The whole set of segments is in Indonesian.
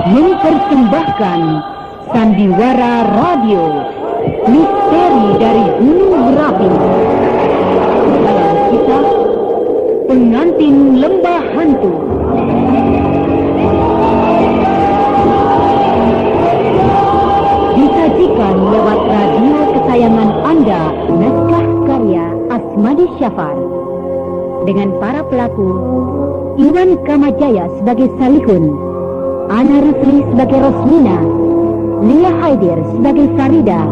Mempersembahkan Sandiwara Radio, misteri dari Gunung Merapi. Dalam kisah Pengantin Lembah Hantu. Disajikan lewat radio kesayangan Anda, naskah karya Asmadi Syafar. Dengan para pelaku, Iwan Kamajaya sebagai Salihun, Ana Rusli sebagai Rosmina, Lia Haidir sebagai Farida,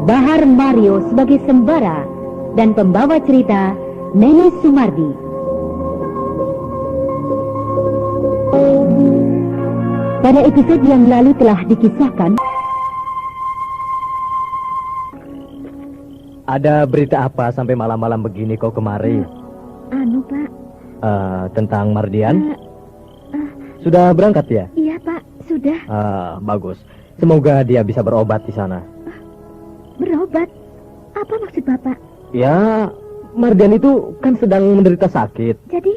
Bahar Mario sebagai Sembara, dan pembawa cerita Neni Sumardi. Pada episode yang lalu telah dikisahkan. Ada berita apa sampai malam-malam begini kau kemari? Pak. Tentang Mardian? Sudah berangkat ya? Iya, Pak, sudah. Bagus. Semoga dia bisa berobat di sana. Berobat? Apa maksud Bapak? Ya, Mardian itu kan sedang menderita sakit. Jadi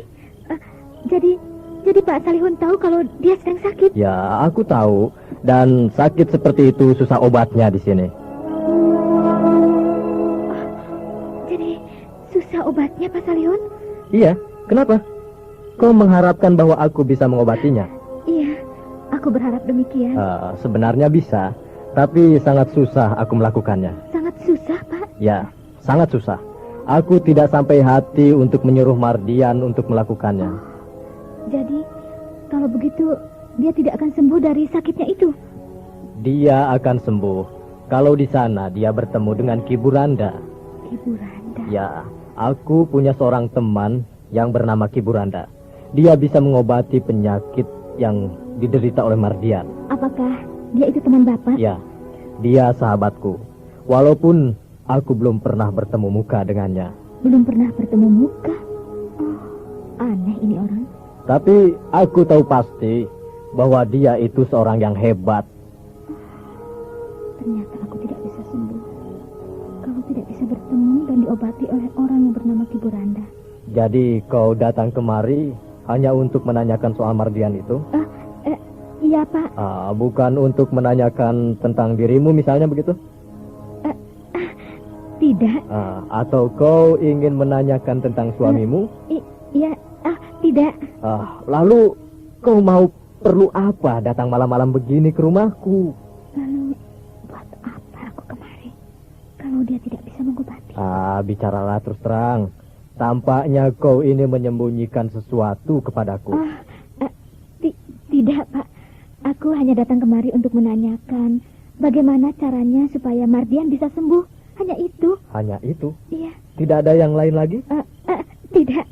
Pak Salihun tahu kalau dia sedang sakit? Ya, aku tahu. Dan sakit seperti itu susah obatnya di sini. Jadi susah obatnya, Pak Salihun? Iya, kenapa? Kau mengharapkan bahwa aku bisa mengobatinya? Iya, aku berharap demikian. Sebenarnya bisa, tapi sangat susah aku melakukannya. Sangat susah, Pak? Ya, sangat susah. Aku tidak sampai hati untuk menyuruh Mardian untuk melakukannya. Jadi, kalau begitu, dia tidak akan sembuh dari sakitnya itu? Dia akan sembuh kalau di sana dia bertemu dengan Ki Buranda. Ki Buranda? Ya, aku punya seorang teman yang bernama Ki Buranda. Dia bisa mengobati penyakit yang diderita oleh Mardian. Apakah dia itu teman Bapak? Ya, dia sahabatku. Walaupun aku belum pernah bertemu muka dengannya. Belum pernah bertemu muka? Oh, aneh ini orang. Tapi aku tahu pasti bahwa dia itu seorang yang hebat. Ternyata aku tidak bisa sembuh kalau tidak bisa bertemu dan diobati oleh orang yang bernama Ki Buranda. Jadi kau datang kemari hanya untuk menanyakan soal Mardian itu? Iya, Pak. Bukan untuk menanyakan tentang dirimu misalnya begitu? Tidak. Atau kau ingin menanyakan tentang suamimu? Iya, tidak. Lalu kau mau perlu apa datang malam-malam begini ke rumahku? Lalu buat apa aku kemari kalau dia tidak bisa mengobati? Bicaralah terus terang. Tampaknya kau ini menyembunyikan sesuatu kepadaku. Tidak, Pak. Aku hanya datang kemari untuk menanyakan bagaimana caranya supaya Mardian bisa sembuh. Hanya itu. Hanya itu? Iya. Tidak ada yang lain lagi? Tidak.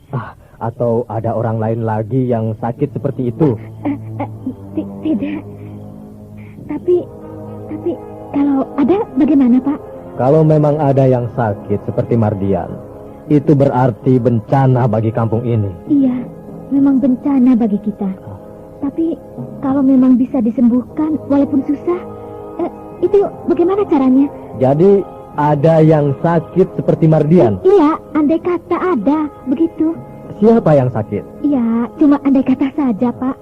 Atau ada orang lain lagi yang sakit seperti itu? Tidak. Tapi kalau ada bagaimana, Pak? Kalau memang ada yang sakit seperti Mardian, itu berarti bencana bagi kampung ini. Iya, memang bencana bagi kita. Tapi kalau memang bisa disembuhkan walaupun susah, itu bagaimana caranya? Jadi ada yang sakit seperti Mardian? Iya, andai kata ada, begitu. Siapa yang sakit? Iya, cuma andai kata saja, Pak.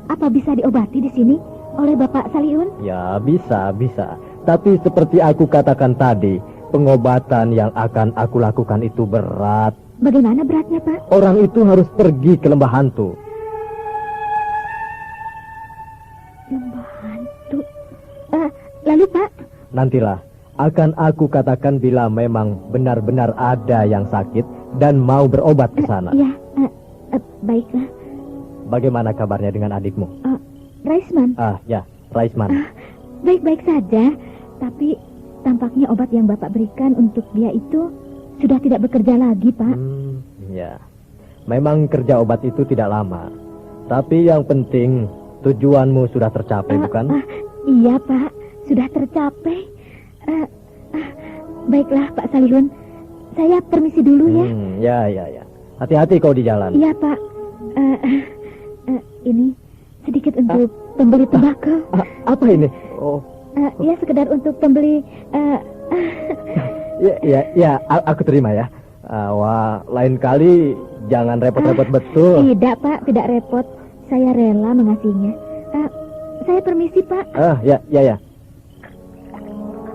Apa bisa diobati di sini oleh Bapak Salihun? Ya, bisa. Tapi seperti aku katakan tadi, pengobatan yang akan aku lakukan itu berat. Bagaimana beratnya, Pak? Orang itu harus pergi ke lembah hantu. Lembah hantu? Lalu, Pak? Nantilah, akan aku katakan bila memang benar-benar ada yang sakit dan mau berobat ke sana. Iya, baiklah. Bagaimana kabarnya dengan adikmu? Raisman? Ya, Raisman. Baik-baik saja, tapi tampaknya obat yang Bapak berikan untuk dia itu sudah tidak bekerja lagi, Pak. Ya. Memang kerja obat itu tidak lama. Tapi yang penting tujuanmu sudah tercapai, bukan? Iya, Pak. Sudah tercapai. Baiklah, Pak Salihun. Saya permisi dulu ya. Ya. Hati-hati kau di jalan. Iya, Pak. Ini sedikit untuk pembeli tembakau. Apa ini? Oh. Ya, sekedar untuk pembeli... Ya, aku terima ya. Wah, lain kali jangan repot-repot betul. Tidak, Pak. Tidak repot. Saya rela mengasihinya. Saya permisi, Pak. Ya.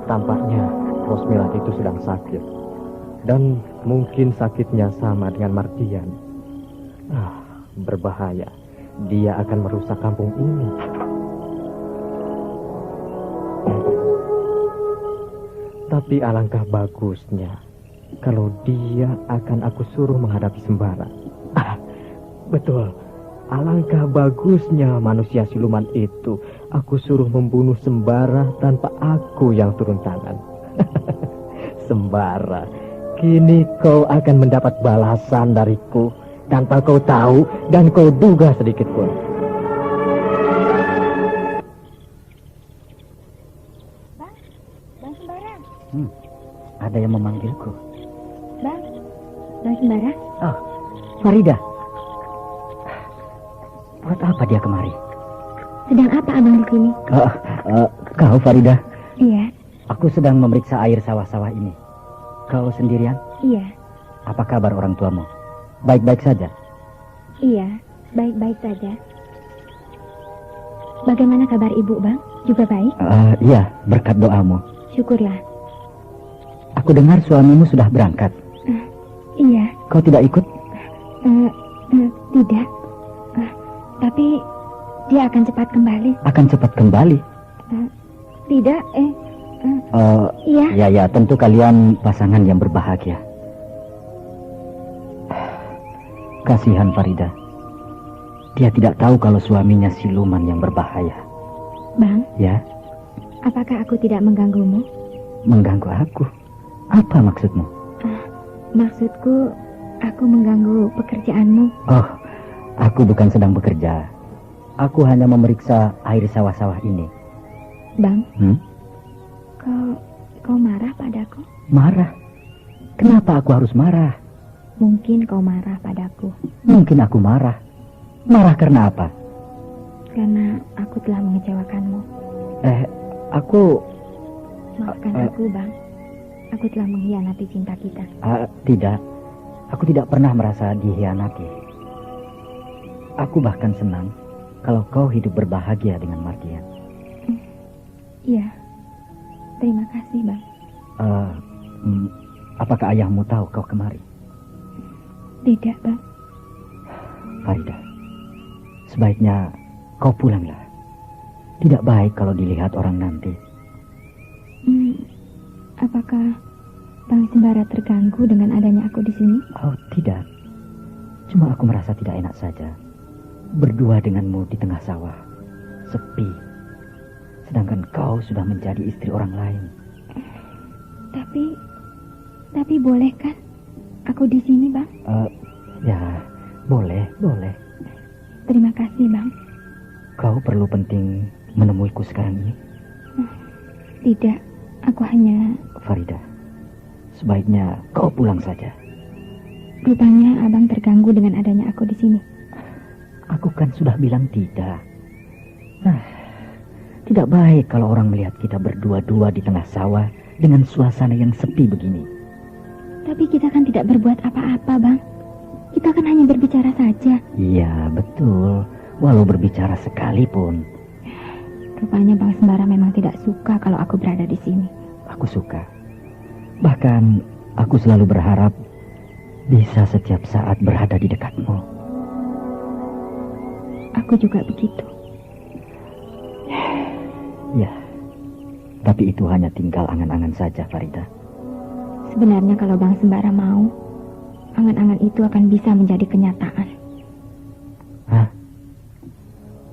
Tampaknya Rosmila itu sedang sakit. Dan mungkin sakitnya sama dengan Mardian. Berbahaya. Dia akan merusak kampung ini. Tapi alangkah bagusnya kalau dia akan aku suruh menghadapi Sembara. Betul. Alangkah bagusnya manusia siluman itu. Aku suruh membunuh Sembara tanpa aku yang turun tangan. Sembara, kini kau akan mendapat balasan dariku tanpa kau tahu dan kau duga sedikit pun. Bang Sembara. Ada yang memanggilku. Bang Sembara. Oh, Farida. Buat apa dia kemari? Sedang apa abang di sini? Kau Farida? Iya. Aku sedang memeriksa air sawah-sawah ini. Kau sendirian? Iya. Apa kabar orang tuamu? Baik-baik saja? Iya, baik-baik saja. Bagaimana kabar ibu, Bang? Juga baik? Iya, berkat doamu. Syukurlah. Aku dengar suamimu sudah berangkat. Iya. Kau tidak ikut? Tidak. Tapi dia akan cepat kembali. Akan cepat kembali? Tidak, iya. Ya, tentu kalian pasangan yang berbahagia. Kasihan Farida. Dia tidak tahu kalau suaminya siluman yang berbahaya. Bang? Ya? Apakah aku tidak mengganggumu? Mengganggu aku? Apa maksudmu? Maksudku, aku mengganggu pekerjaanmu. Oh, aku bukan sedang bekerja. Aku hanya memeriksa air sawah-sawah ini. Bang? Kau marah padaku? Marah? Kenapa aku harus marah? Mungkin kau marah padaku. Mungkin aku marah. Marah karena apa? Karena aku telah mengecewakanmu. Aku... Maafkan aku, Bang. Aku telah mengkhianati cinta kita. Tidak. Aku tidak pernah merasa dikhianati. Aku bahkan senang kalau kau hidup berbahagia dengan Mardian. Iya. Terima kasih, Bang. Apakah ayahmu tahu kau kemari? Tidak, Bang. Farida, sebaiknya kau pulanglah. Tidak baik kalau dilihat orang nanti. Apakah Bang Sembara terganggu dengan adanya aku di sini? Oh, tidak. Cuma aku merasa tidak enak saja. Berdua denganmu di tengah sawah. Sepi. Sedangkan kau sudah menjadi istri orang lain. Tapi boleh kan aku di sini, Bang? Ya, boleh. Terima kasih, Bang. Kau perlu penting menemuiku sekarang ini? Tidak, aku hanya... Farida, sebaiknya kau pulang saja. Rupanya abang terganggu dengan adanya aku di sini. Aku kan sudah bilang tidak. Tidak baik kalau orang melihat kita berdua-dua di tengah sawah dengan suasana yang sepi begini. Tapi kita kan tidak berbuat apa-apa, Bang. Kita kan hanya berbicara saja. Iya, betul. Walau berbicara sekalipun. Rupanya Bang Sembara memang tidak suka kalau aku berada di sini. Aku suka. Bahkan aku selalu berharap bisa setiap saat berada di dekatmu. Aku juga begitu. Ya, tapi itu hanya tinggal angan-angan saja, Farida. Sebenarnya kalau Bang Sembara mau, angan-angan itu akan bisa menjadi kenyataan. Hah?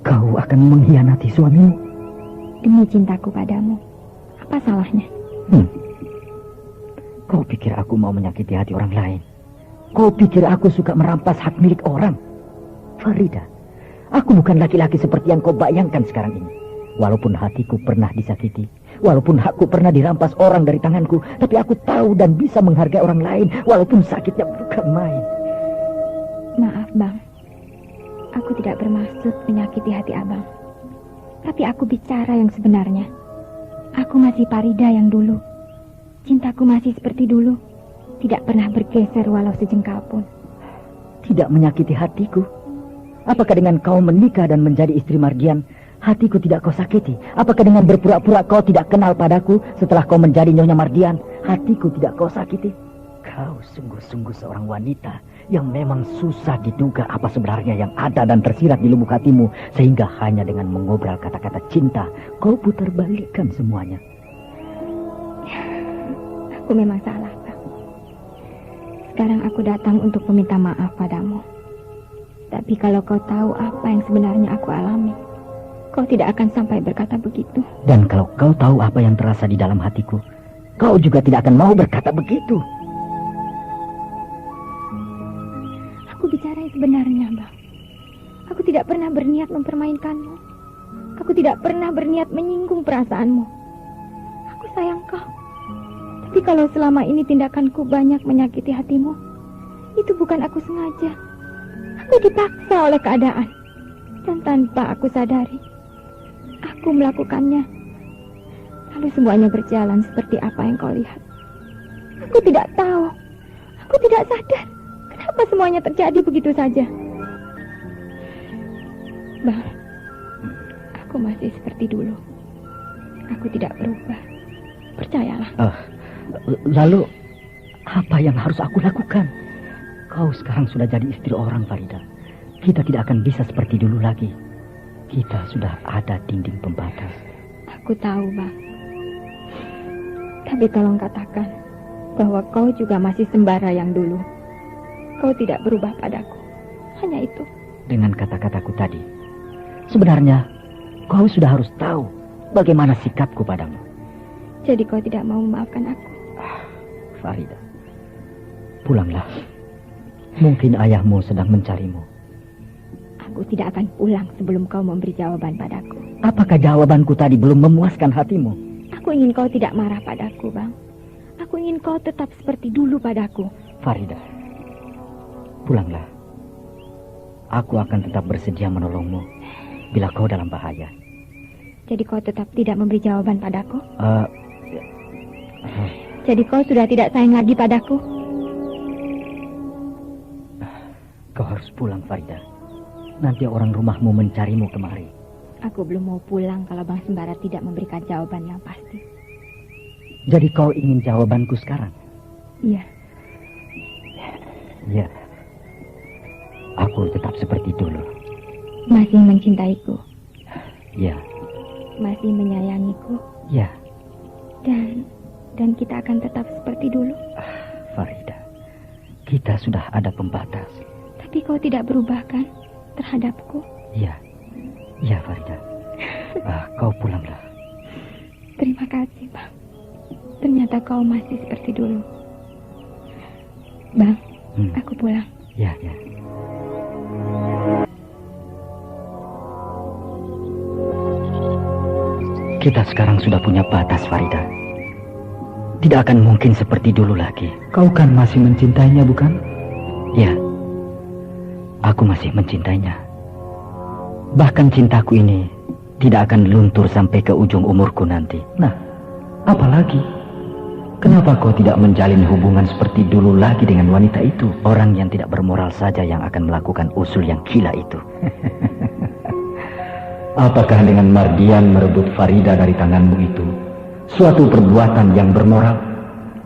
Kau akan mengkhianati suamimu? Demi cintaku padamu. Apa salahnya? Kau pikir aku mau menyakiti hati orang lain? Kau pikir aku suka merampas hak milik orang? Farida, aku bukan laki-laki seperti yang kau bayangkan sekarang ini. Walaupun hatiku pernah disakiti, walaupun hakku pernah dirampas orang dari tanganku, tapi aku tahu dan bisa menghargai orang lain, walaupun sakitnya bukan main. Maaf, Bang. Aku tidak bermaksud menyakiti hati Abang. Tapi aku bicara yang sebenarnya. Aku masih Farida yang dulu. Cintaku masih seperti dulu. Tidak pernah bergeser walau sejengkal pun. Tidak menyakiti hatiku? Apakah dengan kau menikah dan menjadi istri Mardian, hatiku tidak kau sakiti? Apakah dengan berpura-pura kau tidak kenal padaku setelah kau menjadi Nyonya Mardian, hatiku tidak kau sakiti? Kau sungguh-sungguh seorang wanita yang memang susah diduga apa sebenarnya yang ada dan tersirat di lubuk hatimu, sehingga hanya dengan mengobrol kata-kata cinta kau putar balikkan semuanya. Aku memang salah, Bang. Sekarang aku datang untuk meminta maaf padamu. Tapi kalau kau tahu apa yang sebenarnya aku alami, kau tidak akan sampai berkata begitu. Dan kalau kau tahu apa yang terasa di dalam hatiku, kau juga tidak akan mau berkata begitu. Aku bicara yang sebenarnya, Bang. Aku tidak pernah berniat mempermainkanmu. Aku tidak pernah berniat menyinggung perasaanmu. Aku sayang kau. Tapi kalau selama ini tindakanku banyak menyakiti hatimu, itu bukan aku sengaja. Aku dipaksa oleh keadaan. Dan tanpa aku sadari, aku melakukannya. Lalu semuanya berjalan seperti apa yang kau lihat. Aku tidak tahu. Aku tidak sadar. Kenapa semuanya terjadi begitu saja? Bang, aku masih seperti dulu. Aku tidak berubah. Percayalah. Lalu, apa yang harus aku lakukan? Kau sekarang sudah jadi istri orang, Farida. Kita tidak akan bisa seperti dulu lagi. Kita sudah ada dinding pembatas. Aku tahu, Bang. Tapi tolong katakan bahwa kau juga masih sembara yang dulu. Kau tidak berubah padaku. Hanya itu. Dengan kata-kataku tadi, sebenarnya kau sudah harus tahu bagaimana sikapku padamu. Jadi kau tidak mau memaafkan aku? Farida, pulanglah. Mungkin ayahmu sedang mencarimu. Aku tidak akan pulang sebelum kau memberi jawaban padaku. Apakah jawabanku tadi belum memuaskan hatimu? Aku ingin kau tidak marah padaku, Bang. Aku ingin kau tetap seperti dulu padaku. Farida, pulanglah. Aku akan tetap bersedia menolongmu bila kau dalam bahaya. Jadi kau tetap tidak memberi jawaban padaku? Jadi kau sudah tidak sayang lagi padaku? Kau harus pulang, Farida. Nanti orang rumahmu mencarimu kemari. Aku belum mau pulang kalau Bang Sembara tidak memberikan jawaban yang pasti. Jadi kau ingin jawabanku sekarang? Iya. Iya. Aku tetap seperti dulu. Masih mencintaiku? Iya. Masih menyayangiku? Iya. Dan kita akan tetap seperti dulu? Farida, kita sudah ada pembatas. Tapi kau tidak berubah kan terhadapku? Iya. Iya, Farida. Kau pulanglah. Terima kasih, Bang. Ternyata kau masih seperti dulu. Bang, aku pulang. Ya, ya. Kita sekarang sudah punya batas, Farida. Tidak akan mungkin seperti dulu lagi. Kau kan masih mencintainya, bukan? Ya, aku masih mencintainya. Bahkan cintaku ini tidak akan luntur sampai ke ujung umurku nanti. Nah, apalagi? Kenapa kau tidak menjalin hubungan seperti dulu lagi dengan wanita itu? Orang yang tidak bermoral saja yang akan melakukan usul yang gila itu. Apakah dengan Mardian merebut Farida dari tanganmu itu suatu perbuatan yang bermoral?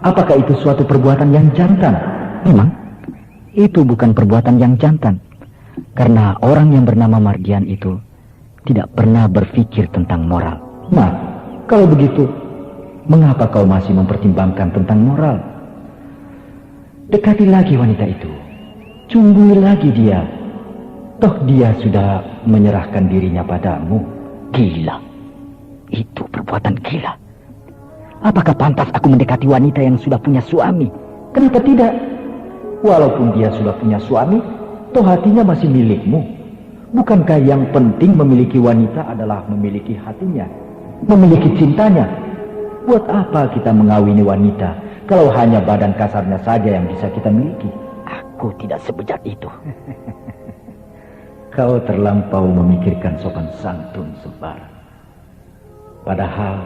Apakah itu suatu perbuatan yang jantan? Memang, itu bukan perbuatan yang jantan. Karena orang yang bernama Mardian itu tidak pernah berpikir tentang moral. Nah, kalau begitu, mengapa kau masih mempertimbangkan tentang moral? Dekati lagi wanita itu. Cumbuhi lagi dia. Toh dia sudah menyerahkan dirinya padamu. Gila. Itu perbuatan gila. Apakah pantas aku mendekati wanita yang sudah punya suami? Kenapa tidak? Walaupun dia sudah punya suami, toh hatinya masih milikmu. Bukankah yang penting memiliki wanita adalah memiliki hatinya, memiliki cintanya? Buat apa kita mengawini wanita kalau hanya badan kasarnya saja yang bisa kita miliki? Aku tidak sebejat itu. Kau terlampau memikirkan sopan santun, Sembara. Padahal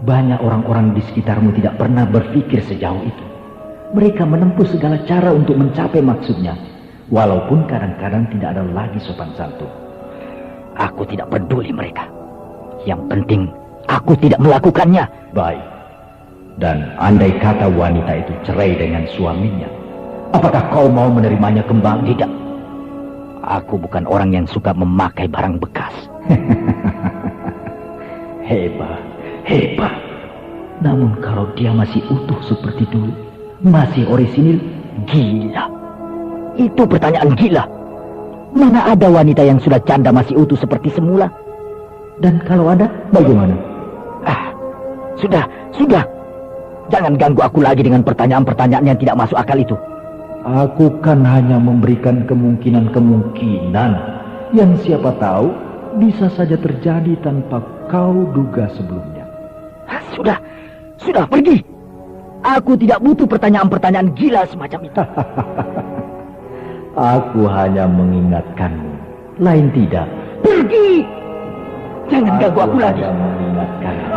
banyak orang-orang di sekitarmu tidak pernah berpikir sejauh itu. Mereka menempuh segala cara untuk mencapai maksudnya, walaupun kadang-kadang tidak ada lagi sopan santun. Aku tidak peduli mereka. Yang penting aku tidak melakukannya. Baik. Dan andai kata wanita itu cerai dengan suaminya, apakah kau mau menerimanya kembali? Tidak. Aku bukan orang yang suka memakai barang bekas. Hebat, hebat. Namun kalau dia masih utuh seperti dulu, masih orisinil, Gila. Itu pertanyaan gila. Mana ada wanita yang sudah canda masih utuh seperti semula? dan kalau ada, bagaimana? Sudah. Jangan ganggu aku lagi dengan pertanyaan-pertanyaan yang tidak masuk akal itu. Aku kan hanya memberikan kemungkinan-kemungkinan yang siapa tahu bisa saja terjadi tanpa kau duga sebelumnya. Sudah pergi. Aku tidak butuh pertanyaan-pertanyaan gila semacam itu. Aku hanya mengingatkanmu, lain tidak. Pergi. Jangan ganggu aku lagi. Aku hanya mengingatkanmu.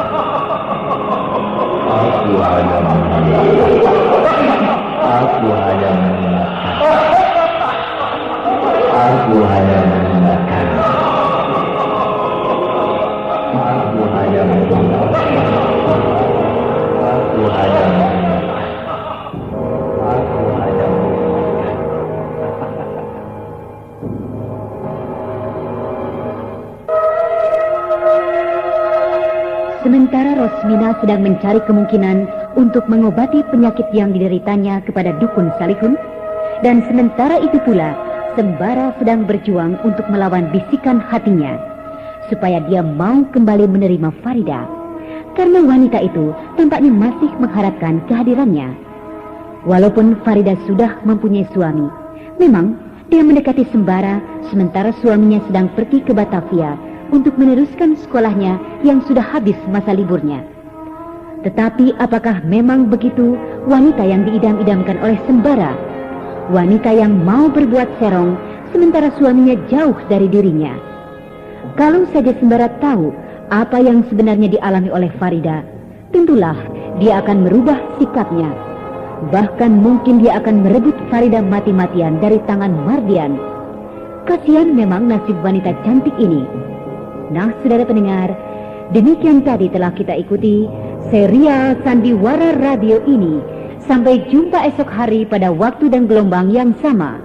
Aku hanya mengingatkan. Aku hanya mengingatkan. Aku hanya mengingatkan. Aku hanya mengingatkan. Aku hanya mengingatkan. Aku hanya mengingatkan. Sementara Rosmina sedang mencari kemungkinan untuk mengobati penyakit yang dideritanya kepada dukun Salihun, dan sementara itu pula Sembara sedang berjuang untuk melawan bisikan hatinya supaya dia mau kembali menerima Farida, karena wanita itu tampaknya masih mengharapkan kehadirannya. Walaupun Farida sudah mempunyai suami, memang dia mendekati Sembara sementara suaminya sedang pergi ke Batavia untuk meneruskan sekolahnya yang sudah habis masa liburnya. Tetapi apakah memang begitu wanita yang diidam-idamkan oleh Sembara? Wanita yang mau berbuat serong sementara suaminya jauh dari dirinya. Kalau saja Sembara tahu apa yang sebenarnya dialami oleh Farida, tentulah dia akan merubah sikapnya. Bahkan mungkin dia akan merebut Farida mati-matian dari tangan Mardian. Kasihan memang nasib wanita cantik ini. Nah, saudara pendengar, demikian tadi telah kita ikuti serial Sandiwara Radio ini. Sampai jumpa esok hari pada waktu dan gelombang yang sama.